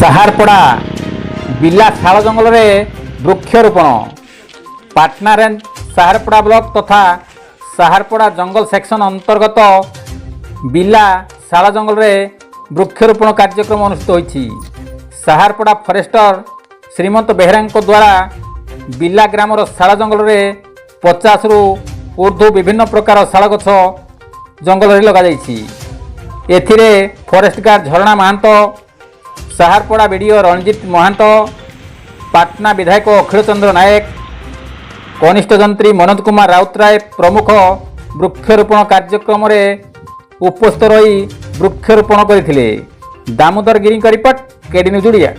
ସାହାରପଡ଼ା ବିଲା ଶାଳ ଜଙ୍ଗଲରେ ବୃକ୍ଷରୋପଣ। ପାଟନା ରେଞ୍ଜ ସାହାରପଡ଼ା ବ୍ଲକ ତଥା ସାହାରପଡ଼ା ଜଙ୍ଗଲ ସେକ୍ସନ ଅନ୍ତର୍ଗତ ବିଲା ଶାଳ ଜଙ୍ଗଲରେ ବୃକ୍ଷରୋପଣ କାର୍ଯ୍ୟକ୍ରମ ଅନୁଷ୍ଠିତ ହୋଇଛି। ସାହାରପଡ଼ା ଫରେଷ୍ଟର ଶ୍ରୀମନ୍ତ ବେହେରାଙ୍କ ଦ୍ୱାରା ବିଲା ଗ୍ରାମର ଶାଳ ଜଙ୍ଗଲରେ 50ରୁ ଉର୍ଦ୍ଧ୍ୱ ବିଭିନ୍ନ ପ୍ରକାର ଶାଳ ଗଛ ଜଙ୍ଗଲରେ ଲଗାଯାଇଛି। ଏଥିରେ ଫରେଷ୍ଟ ଗାର୍ଡ ଝରଣା ମହାନ୍ତ, ସାହାରପଡ଼ା ବିଡ଼ିଓ ରଣଜିତ ମହାନ୍ତ, ପାଟନା ବିଧାୟକ ଅଖିଳ ଚନ୍ଦ୍ର ନାୟକ, କନିଷ୍ଠ ଯନ୍ତ୍ରୀ ମନୋଜ କୁମାର ରାଉତରାୟ ପ୍ରମୁଖ ବୃକ୍ଷରୋପଣ କାର୍ଯ୍ୟକ୍ରମରେ ଉପସ୍ଥିତ ରହି ବୃକ୍ଷରୋପଣ କରିଥିଲେ। ଦାମୋଦର ଗିରିଙ୍କ ରିପୋର୍ଟ, କେଡି ନ୍ୟୁଜ୍ ଓଡ଼ିଆ।